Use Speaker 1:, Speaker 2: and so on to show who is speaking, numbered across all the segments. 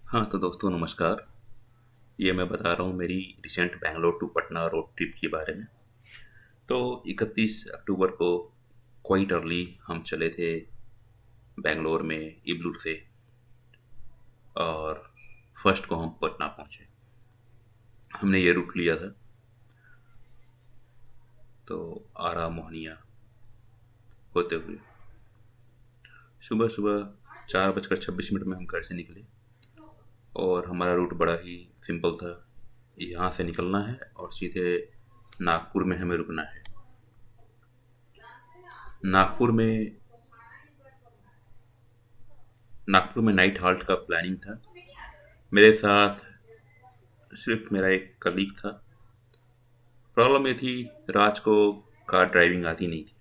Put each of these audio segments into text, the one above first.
Speaker 1: हाँ, तो दोस्तों नमस्कार। ये मैं बता रहा हूँ मेरी recent Bangalore to Patna road trip के बारे में। तो 31 अक्टूबर को क्वाइट अर्ली हम चले थे बैंगलोर में इब्लूर से, और फर्स्ट को हम पटना पहुँचे। हमने ये रूट लिया था, तो आरा मोहनिया होते हुए सुबह सुबह 4:26 में हम घर से निकले। और हमारा रूट बड़ा ही सिंपल था। यहाँ से निकलना है और सीधे नागपुर में हमें रुकना है। नागपुर में नागपुर में नाइट हाल्ट का प्लानिंग था। मेरे साथ सिर्फ मेरा एक कलीग था। प्रॉब्लम ये थी, राज को कार ड्राइविंग आती नहीं थी।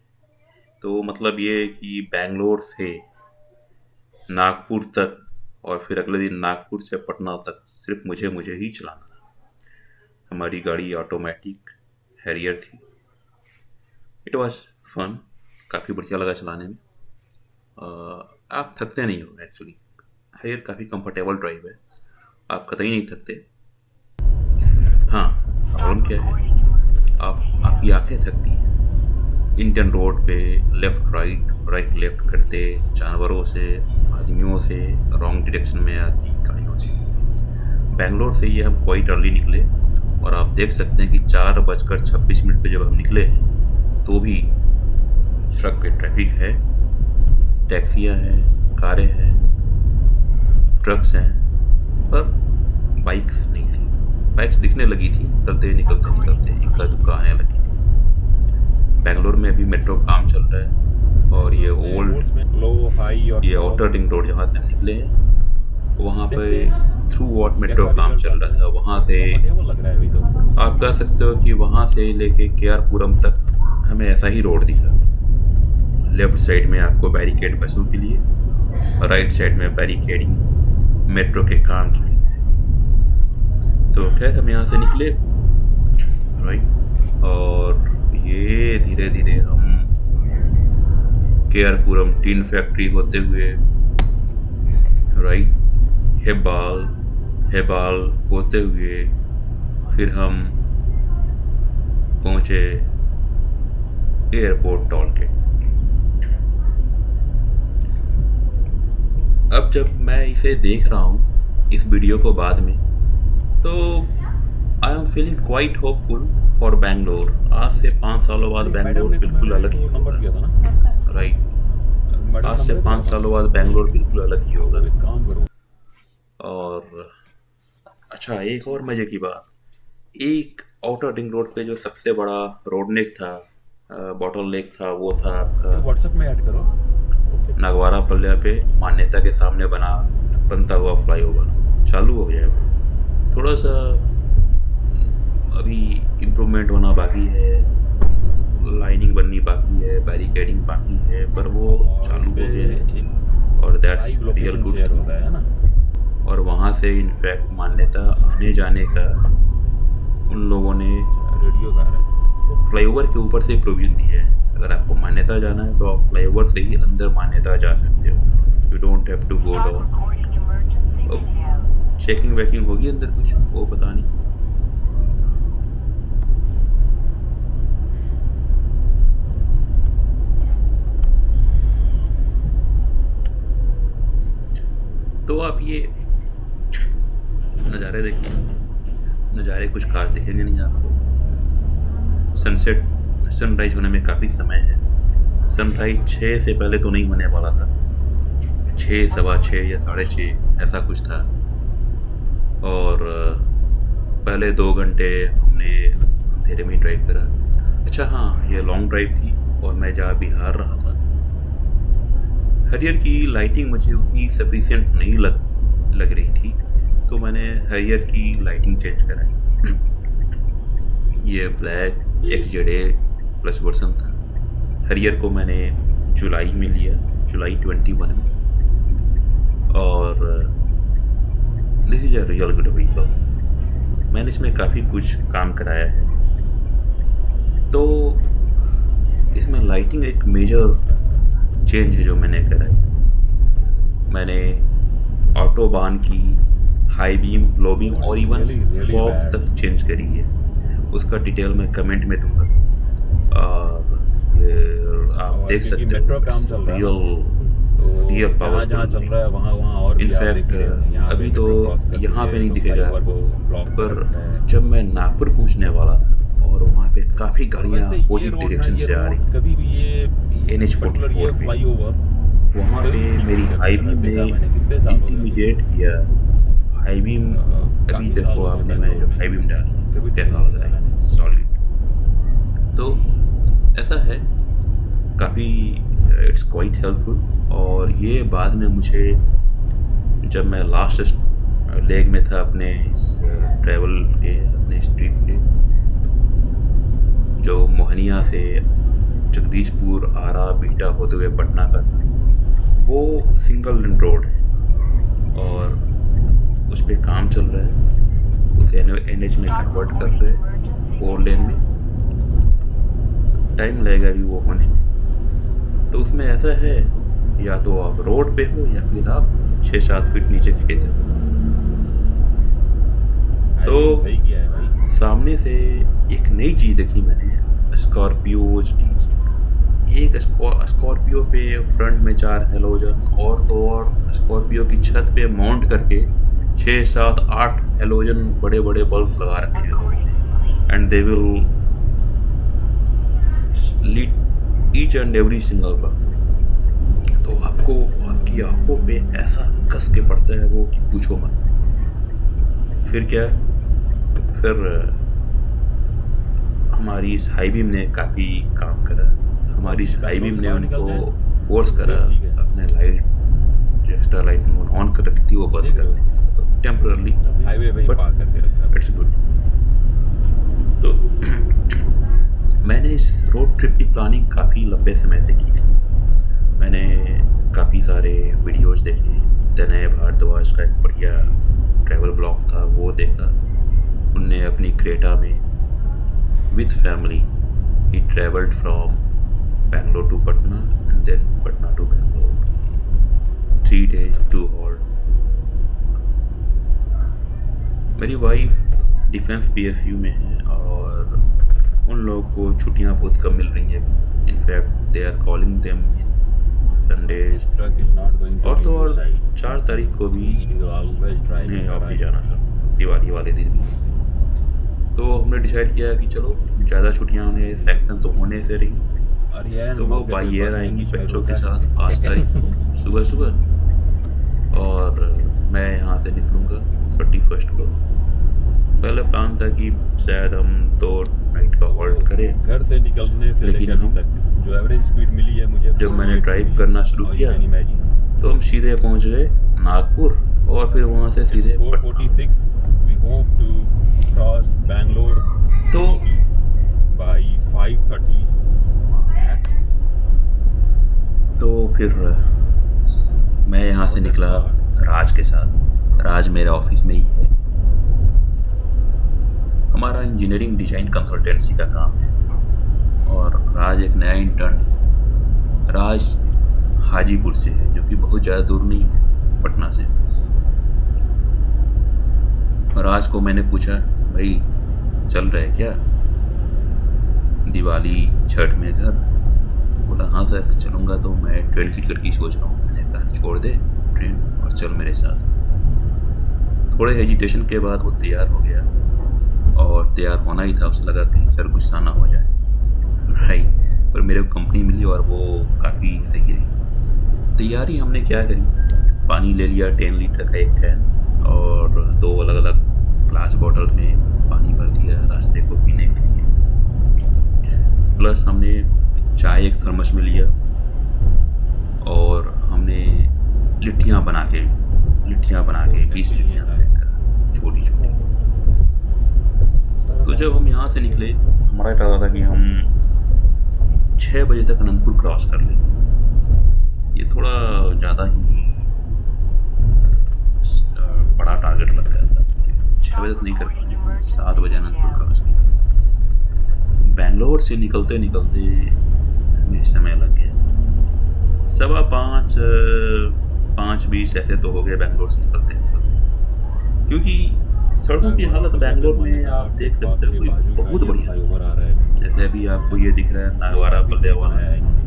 Speaker 1: तो मतलब ये कि बैंगलोर से नागपुर तक और फिर अगले दिन नागपुर से पटना तक सिर्फ मुझे मुझे ही चलाना था। हमारी गाड़ी ऑटोमेटिक हैरियर थी। इट वाज फन, काफ़ी बढ़िया लगा चलाने में। आप थकते नहीं हो एक्चुअली। हैरियर काफ़ी कंफर्टेबल ड्राइव है, आप कतई नहीं थकते। हाँ, प्रॉब्लम क्या है, आपकी आंखें थकती हैं। इंडियन रोड पे लेफ्ट राइट राइट लेफ्ट करते, जानवरों से, आदमियों से, रॉन्ग डायरेक्शन में आती गाड़ियों से। बेंगलोर से ये हम क्वाइट अर्ली निकले, और आप देख सकते हैं कि 4:26 पे जब हम निकले हैं तो भी सड़क पे ट्रैफिक है, टैक्सियाँ हैं, कारें हैं, ट्रक्स हैं, पर बाइक्स नहीं थी। बाइक्स दिखने लगी थी निकलते निकलते निकलते, इक्का दुक्का आने लगी थी। बेंगलोर में अभी मेट्रो काम चल रहा है, और ये ये आउटर रिंग रोड जहाँ से हम निकले हैं, वहाँ पे थ्रू आउट मेट्रो काम चल रहा था। वहाँ से आप कह सकते हो कि वहाँ से लेके केआरपुरम तक हमें ऐसा ही रोड दिखा। लेफ्ट साइड में आपको बैरिकेड बसों के लिए, राइट साइड में बैरिकेडिंग मेट्रो के काम की वजह से। तो खैर हम यहाँ से निकले, राइट, और ये धीरे धीरे हम केआरपुरम टीन फैक्ट्री होते हुए, राइट, हेबाल होते हुए फिर हम पहुंचे एयरपोर्ट टोल गेट। अब जब मैं इसे देख रहा हूँ इस वीडियो को बाद में, तो I am feeling quite hopeful for Bangalore. आज से 5 सालों बाद बैंगलोर बिल्कुल अलग ही होगा, राइट। आज से 5 सालों बाद बैंगलोर बिल्कुल अलग ही होगा। और अच्छा, एक और मजे की बात, एक आउटर रिंग रोड पे जो सबसे बड़ा रोड नेक था, बॉटल नेक था, वो था आपका
Speaker 2: व्हाट्सएप में ऐड करो।
Speaker 1: नागवारा पल्लिया पे मान्यता के सामने बनता हुआ फ्लाईओवर चालू हो गया है। थोड़ा सा अभी इम्प्रूवमेंट होना बाकी है, लाइनिंग बननी बाकी है, बैरिकेडिंग बाकी है, पर वो चालू हो गया है, और दैट्स रियल गुड।
Speaker 2: है ना।
Speaker 1: और वहाँ से इनफैक्ट मान्यता आने जाने का उन लोगों ने
Speaker 2: रेडियो गा रहा है।
Speaker 1: फ्लाईओवर के ऊपर से प्रोविजन दी है। अगर आपको मान्यता जाना है तो आप फ्लाईओवर से ही अंदर मान्यता जा सकते हो। You don't have to go down. Checking वेकिंग होगी अंदर कुछ, वो पता नहीं। तो आप ये नज़ारे देखिए, नज़ारे कुछ खास दिखेंगे नहीं आपको। सनसेट सनराइज होने में काफ़ी समय है। सनराइज 6 से पहले तो नहीं होने वाला था, 6, सवा 6 या 6:30 ऐसा कुछ था। और पहले 2 घंटे हमने अंधेरे में ड्राइव करा। अच्छा हाँ, ये लॉन्ग ड्राइव थी और मैं जहाँ बिहार रहा था, हैरियर की लाइटिंग मुझे उतनी सफिशिएंट नहीं लग रही थी, तो मैंने हैरियर की लाइटिंग चेंज कराई। ये ब्लैक XZA प्लस वर्जन था। हैरियर को मैंने जुलाई में लिया, जुलाई 21 में, और this is a real good vehicle. मैंने इसमें काफ़ी कुछ काम कराया है। तो इसमें लाइटिंग एक मेजर चेंज है जो मैंने कराई। मैंने ऑटोबान की high beam, low beam
Speaker 2: Oh,
Speaker 1: और
Speaker 2: it's
Speaker 1: even
Speaker 2: really
Speaker 1: fog
Speaker 2: bad.
Speaker 1: तक चेंज करी है। उसका डिटेल मैं कमेंट में दूंगा और ये आप
Speaker 2: और
Speaker 1: देख
Speaker 2: क्योंकि
Speaker 1: सकते
Speaker 2: मेट्रो
Speaker 1: हो।
Speaker 2: काम चल रहा है ना,
Speaker 1: रियल
Speaker 2: तो जहाँ
Speaker 1: पावरफुल।
Speaker 2: जहाँ चल रहा है वहाँ वहाँ और भी आप देख
Speaker 1: इनफैक्ट
Speaker 2: ही रहे होंगे। यहाँ पे
Speaker 1: अभी तो
Speaker 2: मेट्रो क्रॉस कर रही
Speaker 1: यहाँ पे
Speaker 2: है
Speaker 1: नहीं
Speaker 2: तो
Speaker 1: दिखेगा,
Speaker 2: फ्लाईओवर को ब्लॉक कर
Speaker 1: पर
Speaker 2: रखा है।
Speaker 1: जब मैं नागपुर पहुंचने वाला था और वहाँ पे काफ़ी
Speaker 2: और
Speaker 1: गाड़ियाँ
Speaker 2: वैसे ये
Speaker 1: अपोजिट
Speaker 2: रोड ना,
Speaker 1: डायरेक्शन
Speaker 2: ये
Speaker 1: से आ रही
Speaker 2: रोड कभी भी ये
Speaker 1: NH
Speaker 2: पर्टिकुलर
Speaker 1: 44
Speaker 2: ये
Speaker 1: पे,
Speaker 2: फ्लाईओवर
Speaker 1: वहाँ
Speaker 2: कभी
Speaker 1: पे
Speaker 2: भी ठीक
Speaker 1: मेरी
Speaker 2: नहीं
Speaker 1: हाई
Speaker 2: करते हैं।
Speaker 1: बीम ने
Speaker 2: देखा मैंने कितने साल हो गए अभी,
Speaker 1: इंटिमिडेट किया। हाई बीम अभी
Speaker 2: काफ़ी साल
Speaker 1: देखो
Speaker 2: हो गए
Speaker 1: आपने, मैंने
Speaker 2: बेंगलोर
Speaker 1: जो
Speaker 2: में,
Speaker 1: हाई बीम डाली है
Speaker 2: कभी
Speaker 1: तो
Speaker 2: ठीक
Speaker 1: कैसा
Speaker 2: नहीं
Speaker 1: लग
Speaker 2: देखा
Speaker 1: रहा
Speaker 2: मैंने।
Speaker 1: है, सॉलिड। तो ऐसा है, काफ़ी इट्स क्वाइट हेल्पफुल। और ये बाद में मुझे, जब मैं लास्ट लेग में था अपने इस ट्रैवल के, अपने इस ट्रिप के, जो मोहनिया से जगदीशपुर, आरा, बीटा होते हुए पटना का था, वो सिंगल लेन रोड है और उस पर काम चल रहा है। उसे NH में कन्वर्ट कर रहे हैं 4 लेन में। टाइम लगेगा अभी वो होने में। तो उसमें ऐसा है, या तो आप रोड पे हो या फिर आप 6-7 फीट नीचे खेत हो। तो
Speaker 2: हाईवे सही किया है भाई।
Speaker 1: सामने से एक नई चीज़ देखी मैंने, स्कॉर्पियोज की। एक स्कॉर्पियो पे फ्रंट में 4 हेलोजन, और तो और स्कॉर्पियो की छत पे माउंट करके 6-7-8 हेलोजन बड़े बड़े बल्ब लगा रखे हैं लोगों ने। And they will lead each and every single bulb. तो आपको आपकी आंखों पे ऐसा कस के पड़ता है वो कि पूछो मत। फिर क्या, फिर हमारी इस हाई बीम ने काफ़ी काम करा। हमारी इस हाई
Speaker 2: बैंगलोर
Speaker 1: बीम
Speaker 2: से
Speaker 1: ने
Speaker 2: बाहर निकल
Speaker 1: उनको
Speaker 2: जाए
Speaker 1: फोर्स करा
Speaker 2: ठीक है।
Speaker 1: अपने लाइट, जो एक्स्ट्रा लाइट उन्होंने ऑन कर रखी थी वो बंद
Speaker 2: देख
Speaker 1: कर
Speaker 2: रहे
Speaker 1: दें
Speaker 2: हो
Speaker 1: टेम्पररली,
Speaker 2: हाईवे पे ही
Speaker 1: बट
Speaker 2: पार्क करके रखा है।
Speaker 1: It's good. तो मैंने इस रोड ट्रिप की प्लानिंग काफ़ी लंबे समय से की थी। मैंने काफ़ी सारे वीडियोज़ देखे। तनय भारद्वाज का एक बढ़िया ट्रैवल ब्लॉग था, वो देखा। उनने अपनी क्रेटा में with family he traveled from Bangalore to Patna and then Patna to Bangalore, 3 days 2 halt। मेरी वाइफ डिफेंस PSU में है और उन लोगों को छुट्टियां बहुत कम मिल रही हैं अभी। In fact they are calling them in Sundays.
Speaker 2: Truck is not going to
Speaker 1: और तो
Speaker 2: गिव यू
Speaker 1: और
Speaker 2: साइड,
Speaker 1: 4 तारीख को भी
Speaker 2: इट विल ऑलवेज ड्राइव
Speaker 1: उन्हें
Speaker 2: इन द
Speaker 1: ऑफिस
Speaker 2: राइट।
Speaker 1: जाना था, दिवाली वाले दिन भी। तो हमने डिसाइड किया कि चलो ज़्यादा छुट्टियां उन्हें सैंक्शन तो होने से रही,
Speaker 2: और ये
Speaker 1: तो वो
Speaker 2: मौके पे
Speaker 1: बाई एयर
Speaker 2: बस में
Speaker 1: आएंगी
Speaker 2: बीच में
Speaker 1: बच्चों के
Speaker 2: रोका
Speaker 1: साथ
Speaker 2: है।
Speaker 1: 5 तारीख को सुबह सुबह। और मैं यहाँ से निकलूँगा 31 को। पहले प्लान था कि शायद हम 2 नाइट का हॉल्ट करें,
Speaker 2: घर से निकलने से
Speaker 1: लेकिन
Speaker 2: लेकर अभी
Speaker 1: हम,
Speaker 2: तक जो एवरेज स्पीड मिली है मुझे,
Speaker 1: जब मैंने
Speaker 2: 48
Speaker 1: ड्राइव
Speaker 2: मिली
Speaker 1: करना
Speaker 2: है।
Speaker 1: शुरू
Speaker 2: और
Speaker 1: किया
Speaker 2: यू कैन इमेजिन
Speaker 1: तो हम सीधे पहुँच गए नागपुर और फिर वहाँ से सीधे
Speaker 2: it's
Speaker 1: Patna.
Speaker 2: 4:46, we hope to cross Bangalore
Speaker 1: तो
Speaker 2: बाय 5:30 मैक्स।
Speaker 1: तो फिर मैं यहाँ से निकला राज के साथ। राज मेरे ऑफिस में ही है। हमारा इंजीनियरिंग डिजाइन कंसल्टेंसी का काम है और राज एक नया इंटर्न है। राज हाजीपुर से है, जो कि बहुत ज़्यादा दूर नहीं है पटना से। राज को मैंने पूछा, भाई चल रहा है क्या दिवाली छठ में घर? बोला हाँ सर चलूँगा, तो मैं ट्रेन की टिकट की सोच रहा हूँ। मैंने कहा छोड़ दे ट्रेन और चल मेरे साथ। थोड़े हेजिटेशन के बाद वो तैयार हो गया और तैयार होना ही था, उसे लगा कहीं सर गुस्सा ना हो जाए, राइट। पर मेरे को कंपनी मिली और वो काफ़ी सही रही। तैयारी हमने क्या करी, पानी ले लिया 10 लीटर का एक कैन और 2 अलग अलग ग्लास बॉटल में पानी भर दिया रास्ते को पीने के लिए। प्लस हमने चाय एक थर्मस में लिया और हमने लिट्टियाँ बना के 20 लिट्टियाँ लेकर, छोटी छोटी। तो जब हम यहाँ से निकले, हमारा इरादा था कि हम 6 बजे तक अनंतपुर क्रॉस कर लेंगे। ये थोड़ा ज़्यादा ही बड़ा टारगेट लग गया था। 6 बजे तक नहीं कर पाएंगे, 7 बजे अनंतपुर क्रॉस किया। बैंगलोर से निकलते निकलते हमें समय लग गया 5:15, 5:20 ऐसे तो हो गए बैंगलोर से निकलते निकलते। क्योंकि सड़कों की हालत बैंगलोर में आप देख सकते हो कि बहुत बढ़िया है।
Speaker 2: फ्लाईओवर आ रहा है,
Speaker 1: जैसे अभी आपको ये दिख रहा है नागवारा
Speaker 2: काफी
Speaker 1: बल्ले
Speaker 2: सही
Speaker 1: वाला
Speaker 2: बनाया है इन्होंने।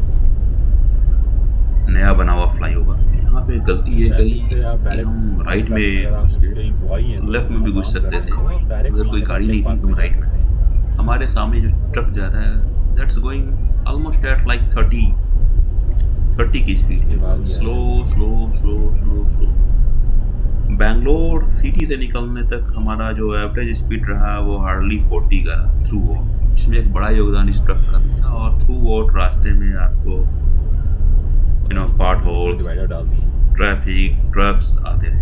Speaker 1: नया बना हुआ फ्लाईओवर। यहाँ पे गलती ये करी
Speaker 2: इससे आप
Speaker 1: कि
Speaker 2: डायरेक्ट
Speaker 1: हम राइट
Speaker 2: मतलब अगर
Speaker 1: में
Speaker 2: आप
Speaker 1: घुस
Speaker 2: उसके
Speaker 1: गए,
Speaker 2: एम्प्लॉई हैं तो
Speaker 1: लेफ्ट में भी
Speaker 2: वहाँ
Speaker 1: घुस
Speaker 2: काम कर
Speaker 1: सकते
Speaker 2: रहे हैं
Speaker 1: थे।
Speaker 2: तो आप डायरेक्ट
Speaker 1: उधर
Speaker 2: वहाँ
Speaker 1: कोई
Speaker 2: से
Speaker 1: गाड़ी नहीं
Speaker 2: पब्लिक
Speaker 1: थी
Speaker 2: पार्क
Speaker 1: तो
Speaker 2: में
Speaker 1: हम
Speaker 2: जा
Speaker 1: राइट में
Speaker 2: सकते
Speaker 1: गए।
Speaker 2: हैं।
Speaker 1: हमारे सामने जो ट्रक जा रहा है that's going almost at like 30 की स्पीड
Speaker 2: उसके
Speaker 1: है।
Speaker 2: बाद ये
Speaker 1: स्लो
Speaker 2: आया
Speaker 1: slow slow slow slow. Bangalore city से निकलने तक हमारा जो एवरेज स्पीड रहा वो हार्डली 40 का रहा थ्रू आउट। इसमें एक बड़ा योगदान इस ट्रक का भी था। और थ्रू आउट रास्ते में आपको
Speaker 2: पता नहीं क्यों
Speaker 1: पार्ट
Speaker 2: इन्होंने उसमें
Speaker 1: होल्स,
Speaker 2: डिवाइडर डाल दिए।
Speaker 1: ट्रैफिक, ट्रक्स आते रहे।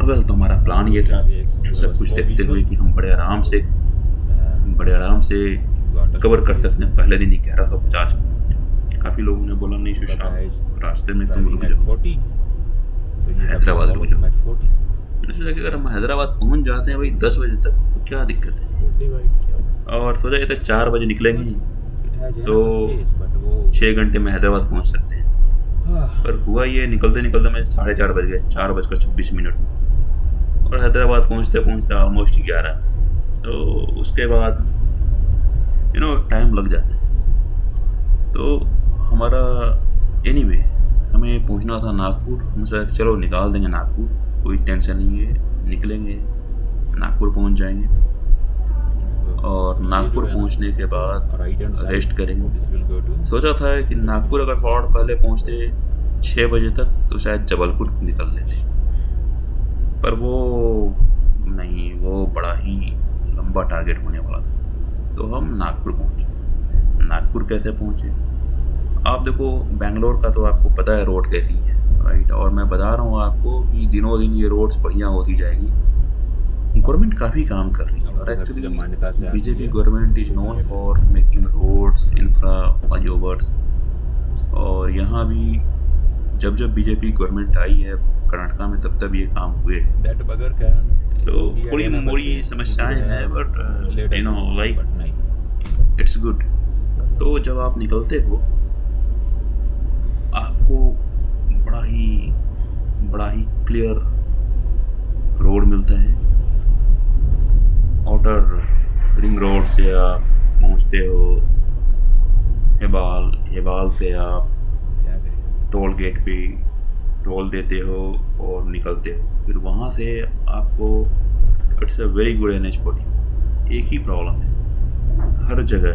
Speaker 1: वेल तो हमारा प्लान ये
Speaker 2: रोड के
Speaker 1: था
Speaker 2: आगे एक
Speaker 1: सब कुछ
Speaker 2: स्लो
Speaker 1: देखते हुए
Speaker 2: व्हीकल
Speaker 1: कि हम बड़े आराम से
Speaker 2: गॉट अ
Speaker 1: कवर कर
Speaker 2: स्पीड
Speaker 1: सकते हैं पहले दिन ही 1150 किलोमीटर। काफ़ी लोगों ने बोला नहीं
Speaker 2: the
Speaker 1: सुशांत,
Speaker 2: guy is
Speaker 1: रास्ते में तुम रुक
Speaker 2: driving at
Speaker 1: जाओ,
Speaker 2: 40, so you have to
Speaker 1: Hyderabad रुक
Speaker 2: follow
Speaker 1: जाओ।
Speaker 2: him at 40.
Speaker 1: मैंने सोचा कि अगर हम हैदराबाद पहुंच जाते हैं भाई 10 बजे तक तो क्या दिक्कत है।
Speaker 2: 40 वाइड क्या
Speaker 1: और सोचा ये तो 4 बजे निकलेंगे
Speaker 2: it has
Speaker 1: तो
Speaker 2: enough space but वो
Speaker 1: 6 घंटे में हैदराबाद पहुंच सकते हैं। पर हुआ ये, निकलते निकलते मैं 4:30 बज गए, 4:26 और हैदराबाद पहुंचते पहुंचते ऑलमोस्ट 11। तो उसके बाद टाइम लग जाता है। तो हमारा एनीवे हमें पहुंचना था नागपुर। हम सोचा कि चलो निकाल देंगे नागपुर, कोई टेंशन नहीं है, निकलेंगे नागपुर पहुंच जाएंगे। और
Speaker 2: ये
Speaker 1: नागपुर
Speaker 2: जो है ना
Speaker 1: पहुंचने के बाद
Speaker 2: राइट हैंड साइड
Speaker 1: रेस्ट करेंगे।
Speaker 2: दिस विल गो टू
Speaker 1: सोचा था कि नागपुर अगर थोड़ा और पहले पहुंचते 6 बजे तक तो शायद जबलपुर निकल लेते, पर वो नहीं, वो बड़ा ही लंबा टारगेट होने वाला था। तो हम नागपुर पहुंचे। नागपुर कैसे पहुंचे? आप देखो बेंगलोर का तो आपको पता है रोड कैसी है, राइट। और मैं बता रहा हूँ आपको कि दिनों दिन ये रोड्स बढ़िया होती जाएगी। गवर्नमेंट काफ़ी काम कर रही है और actually BJP government is known for making roads, infra, flyovers. और यहाँ भी जब जब बीजेपी गवर्नमेंट आई है कर्नाटका में तब तब ये काम हुए।
Speaker 2: दैट बगर कैन
Speaker 1: तो थोड़ी मोड़ी समस्याएं हैं बट लाइक इट्स गुड। तो जब आप निकलते हो आपको बड़ा ही क्लियर रोड मिलता है। आउटर रिंग रोड से आप पहुंचते हो हेबाल से आप टोल गेट पे टोल देते हो और निकलते हो। फिर वहाँ से आपको it's a very good NH40। एक ही प्रॉब्लम है, हर जगह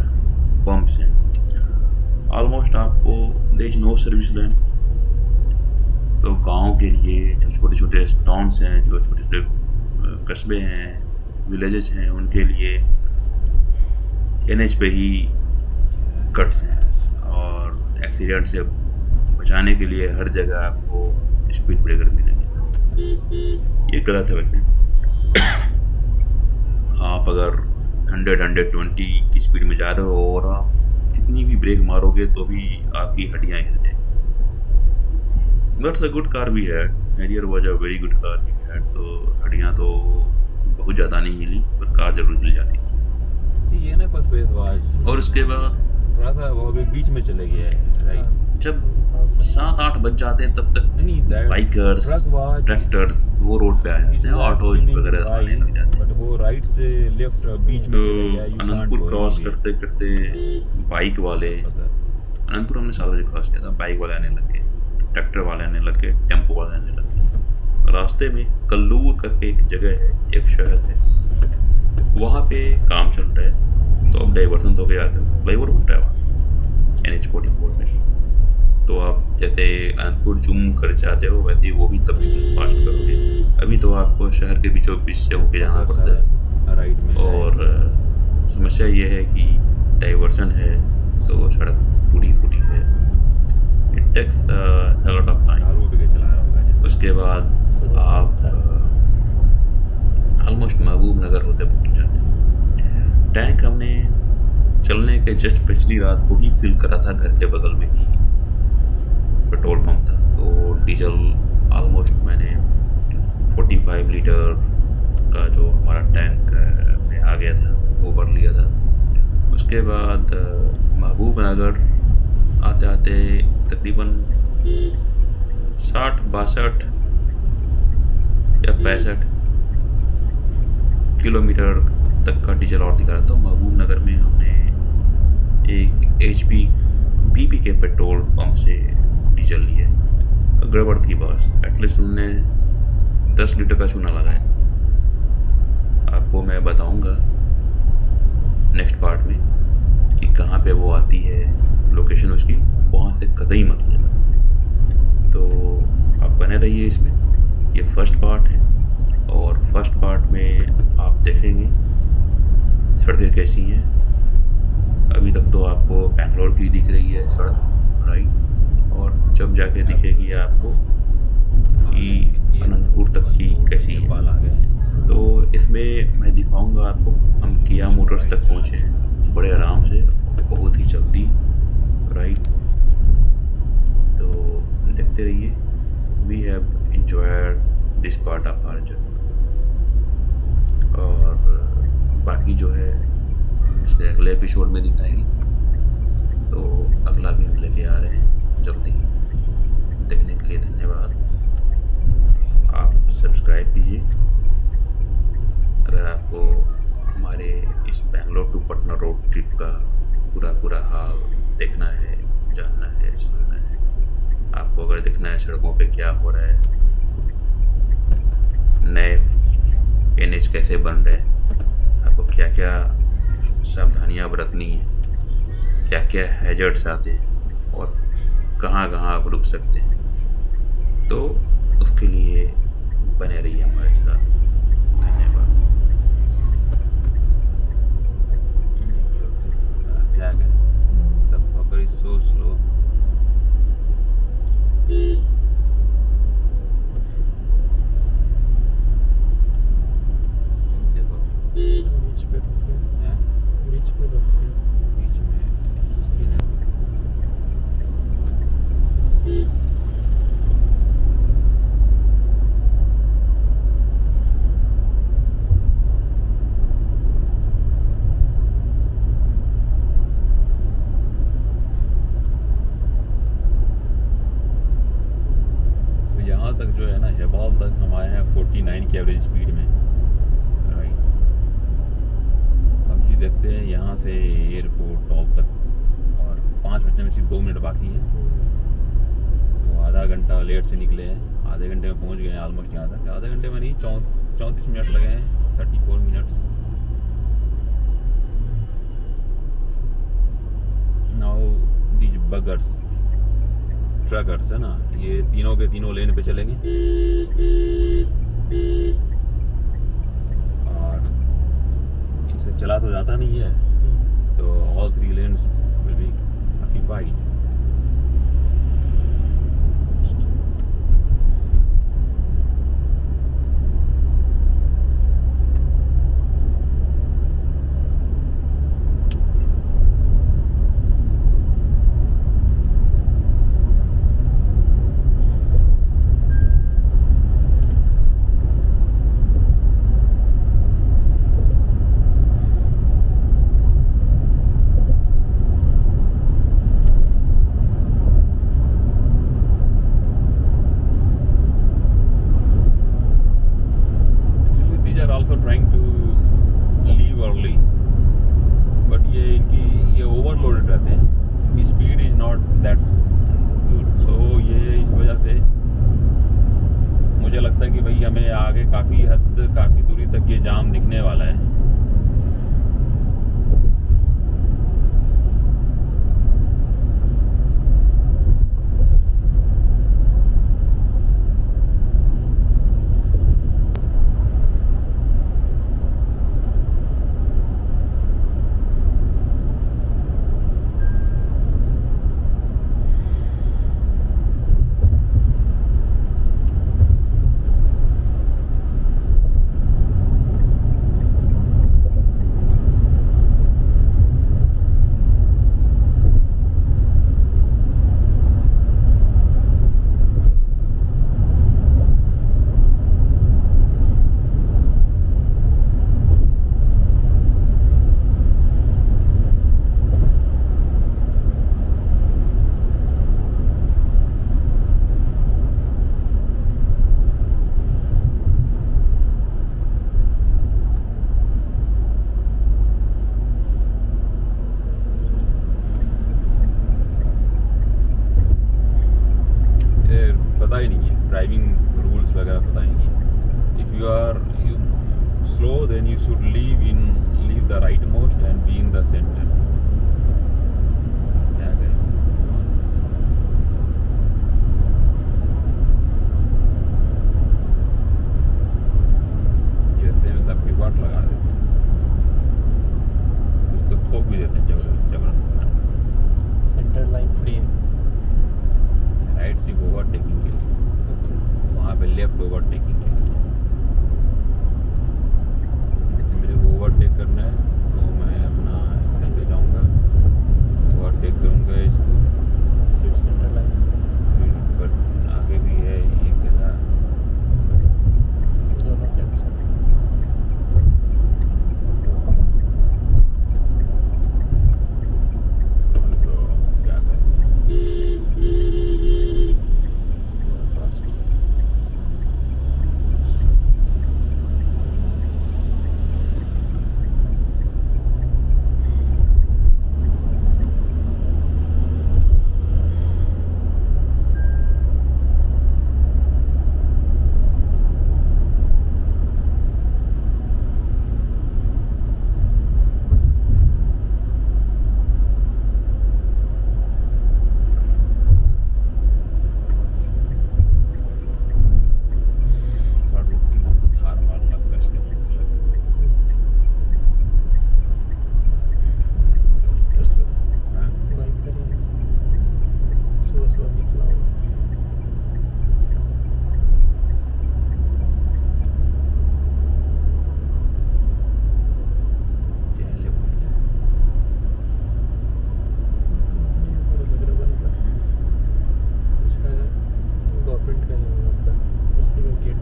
Speaker 1: बम्प्स हैं। ऑलमोस्ट आपको there is no service lane. तो गांव के लिए जो छोटे छोटे टाउन्स हैं, जो छोटे छोटे कस्बे हैं, विलेजेस हैं, उनके लिए NH पे ही कट्स हैं। और एक्सीडेंट से बचाने के लिए हर जगह आपको स्पीड ब्रेकर मिलेंगे। ये गलत है वैसे। आप अगर 100-120 की स्पीड में जा रहे हो और आप कितनी भी ब्रेक मारोगे तो भी आपकी हड्डियां हिल जाएंगी। बट्स अ गुड कार भी है, Harrier was a very good car भी है। तो हड्डियां तो बहुत ज़्यादा नहीं हिली पर कार जरूर हिल जाती थी।
Speaker 2: ये ना फर्स्ट बेस वाज
Speaker 1: और उसके बाद
Speaker 2: थोड़ा सा वो भी बीच में चले गया है, राइट।
Speaker 1: जब 7-8 बज जाते हैं तब तक बाइकर्स, ट्रैक्टर्स वो रोड पे आ जाते हैं, ऑटोज वगैरह आने लग जाते हैं।
Speaker 2: बट वो राइट से लेफ्ट बीच में
Speaker 1: तो
Speaker 2: चले गया।
Speaker 1: अनंतपुर क्रॉस करते करते बाइक वाले, अनंतपुर हमने 7 बजे क्रॉस किया था, बाइक वाले आने लग गए, ट्रैक्टर वाले आने लग गए, टेम्पो वाले आने लग गए। रास्ते में कल्लूर करके एक जगह है, एक शहर है, वहाँ पे काम चल रहा है। तो अब डाइवर्सन तो गए आते हो, फ्लाईओवर बन रहा है वहाँ NH44 में। तो आप जैसे अनंतपुर जूम कर जाते हो वैसे ही वो भी तब जूम फास्ट करोगे। अभी तो आपको शहर के बीचों बीच से होके जाना पड़ता है।
Speaker 2: राइट में
Speaker 1: और समस्या ये है कि डाइवर्सन है तो सड़क टूटी फूटी है। It takes a lot of time. उसके बाद आप ऑलमोस्ट महबूब नगर होते पहुंच जाते हैं। टैंक हमने चलने के जस्ट पिछली रात को ही फिल करा था, घर के बगल में ही पेट्रोल पंप था। तो डीजल ऑलमोस्ट मैंने 45 लीटर का जो हमारा टैंक में आ गया था वो भर लिया था। उसके बाद महबूब नगर आते आते तकरीबन 60-62 65 किलोमीटर तक का डीजल और दिखा रहा था। महबूब नगर में हमने एक HP BP के पेट्रोल पंप से डीजल लिया। गड़बड़ थी बस, एटलीस्ट हमने 10 लीटर का चूना लगाया। आपको मैं बताऊंगा नेक्स्ट पार्ट में कि कहाँ पे वो आती है, लोकेशन उसकी, वहाँ से कतई मत लेना। तो आप बने रहिए इसमें। ये फर्स्ट पार्ट है और फर्स्ट पार्ट में आप देखेंगे सड़कें कैसी हैं। अभी तक तो आपको बेंगलोर की दिख रही है सड़क, राइट, और जब जाके दिखेगी आपको कि अनंतपुर तक की कैसी है।
Speaker 2: नेपाल आ गए।
Speaker 1: तो इसमें मैं दिखाऊंगा आपको हम किया मोटर्स तक पहुँचे हैं बड़े आराम से, बहुत ही जल्दी, राइट। तो देखते रहिए। We have enjoyed this part of our journey, और बाकी जो है इसके अगले एपिसोड में दिखाएंगे। तो अगला भी हम लेके आ रहे हैं जल्दी। देखने के लिए धन्यवाद। आप सब्सक्राइब कीजिए अगर आपको हमारे इस Bangalore to Patna road trip का पूरा हाल देखना है, जानना है, सुनना है। आपको अगर देखना है सड़कों पे क्या हो रहा है, नए NH कैसे बन रहे हैं, आपको क्या क्या सावधानियां बरतनी है, क्या क्या हैजर्ड्स आते हैं और कहाँ कहाँ आप रुक सकते हैं, तो उसके लिए बने रहिए हमारे साथ। धन्यवाद।
Speaker 2: क्या करें, द फकर इज सो स्लो। देखो
Speaker 3: बीच पे रुके,
Speaker 2: हैं?
Speaker 3: बीच पे रुके।
Speaker 2: बीच में स्क्रीन है। तो यहाँ तक जो है ना, हेबाल तक हम आए हैं 49 की एवरेज स्पीड में, राइट। अब ये देखते हैं यहाँ से एयरपोर्ट टॉल तक, और 5 बजने में सिर्फ 2 मिनट बाकी है। तो आधा घंटा लेट से निकले हैं, आधे घंटे में पहुँच गए हैं ऑलमोस्ट यहाँ तक। आधे घंटे में नहीं, 34 मिनट लगे हैं, 34 मिनट्स। नाउ दीज बगर्स, ट्रकर्स है ना, ये तीनों के तीनों लेन पे चलेंगे और इनसे चला तो जाता नहीं है, तो all 3 lanes will be occupied. Also trying to leave early, but ये ओवरलोडेड रहते हैं, इनकी speed is not that good. So ये इस वजह से मुझे लगता है कि भाई हमें आगे काफ़ी दूरी तक ये जाम दिखने वाला है। मुझे पता ही नहीं है, ड्राइविंग रूल्स वगैरह पता ही नहीं है। If you slow then you should leave the right most and be in the centre. क्या करें? यूएसए में तब की वाट लगा देते हैं, कुछ तो ठोक भी देते हैं जबरन।
Speaker 3: सेंटर लाइन फ्री है।
Speaker 2: राइट सिर्फ ओवरटेकिंग के लिए, वहाँ पे लेफ्ट ओवरटेकिंग के लिए। जैसे मेरे को ओवरटेक करना है तो मैं अपना ऐसे जाऊँगा, ओवरटेक करूँगा इसको,
Speaker 3: फिर सेंटर लाइन।
Speaker 2: फिर पर आगे भी है ये कहता
Speaker 3: दोनों कैप्चर।
Speaker 2: तो क्या करें?
Speaker 3: फास्ट।
Speaker 2: थोड़ा रुक के ना थार मारना कष्ट मतलब।
Speaker 3: कर सकते
Speaker 2: हाँ?
Speaker 3: बाइक करेंगे। सुबह सुबह निकला हूँ।
Speaker 2: क्या है लेफ्ट में क्या है?
Speaker 3: लग रहा बंदा कुछ है, गवर्नमेंट का ही है बंदा, उसी का गेट।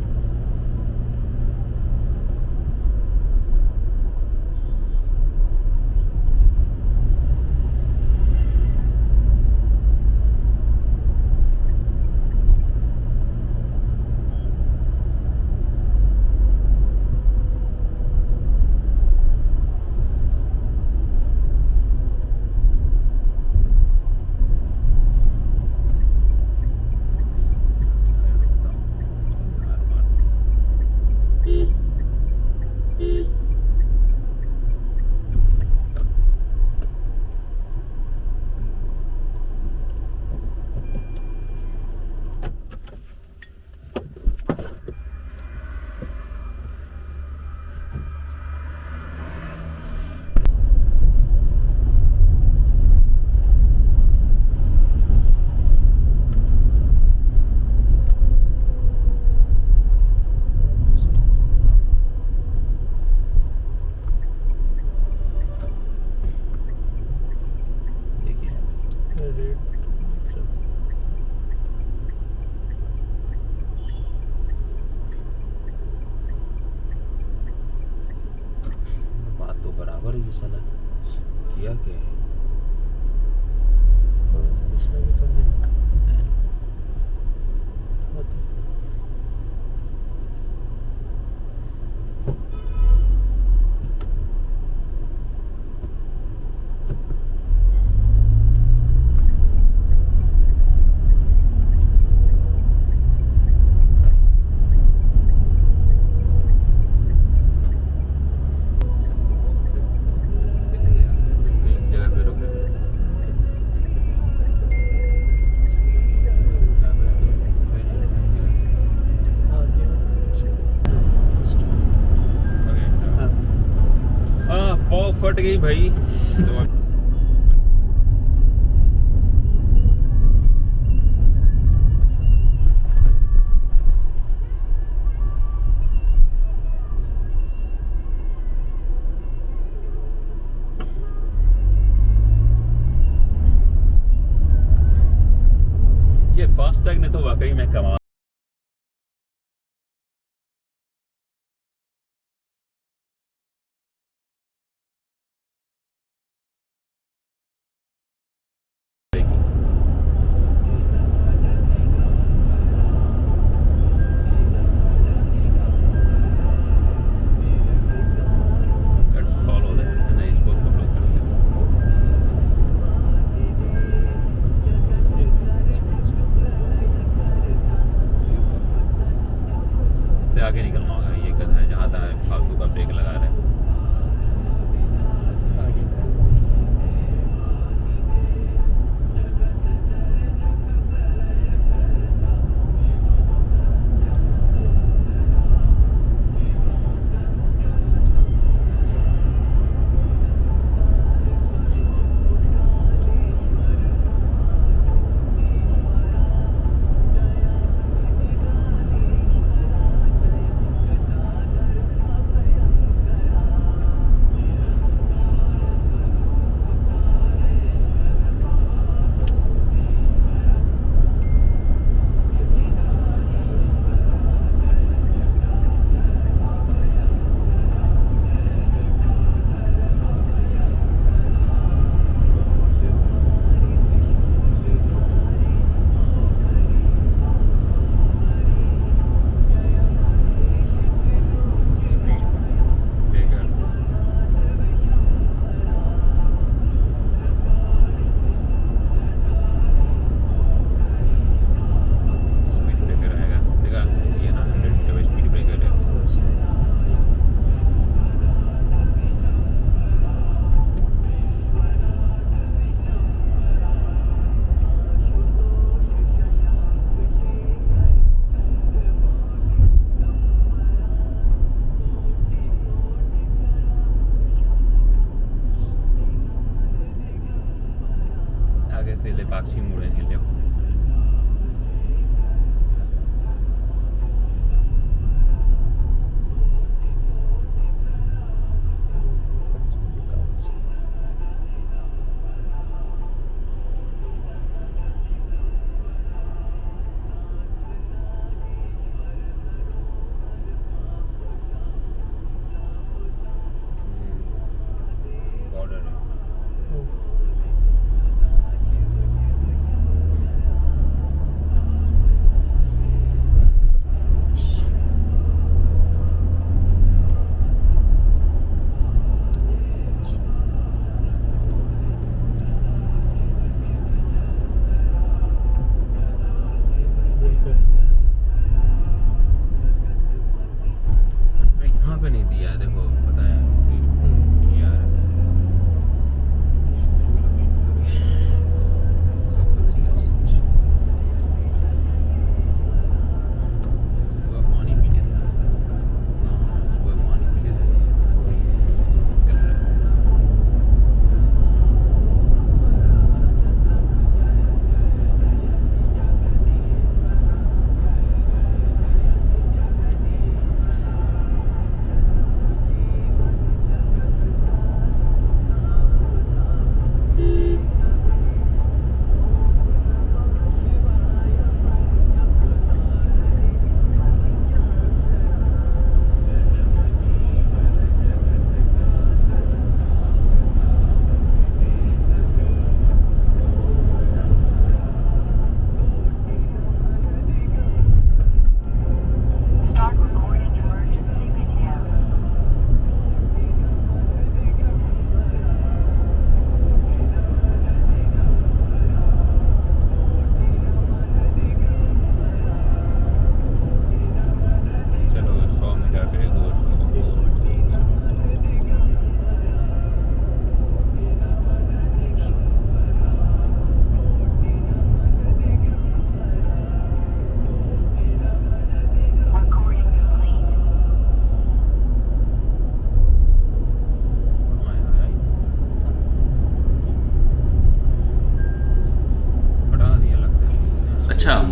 Speaker 2: रुकता हूँ, थार मार। ये क्या है?
Speaker 3: रेड दिख रहा।
Speaker 2: बात तो बराबर है, ये साला किया क्या है?
Speaker 3: इसमें भी तो है। हाँ तो
Speaker 2: एक जगह पे रुक गए।
Speaker 3: आगे हाँ।
Speaker 2: पाव फट गई भाई। ये फास्टैग ने तो वाकई में कमाल Let's follow that. नहीं, इसको follow करते हैं।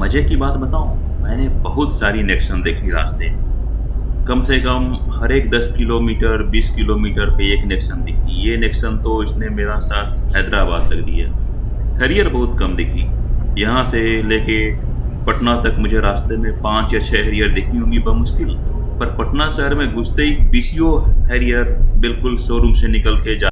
Speaker 1: मजे की बात बताऊं, मैंने बहुत सारी नेक्सन देखी रास्ते में। कम से कम हर एक 10 किलोमीटर 20 किलोमीटर पे एक नेक्सन दिखी। ये नेक्सन तो इसने मेरा साथ हैदराबाद तक दिया। हैरियर बहुत कम दिखी। यहाँ से लेके पटना तक मुझे रास्ते में 5 या 6 हैरियर दिखी होंगी बमुश्किल। पर पटना शहर में घुसते ही बीसीओ हैरियर बिल्कुल शोरूम से निकल के जा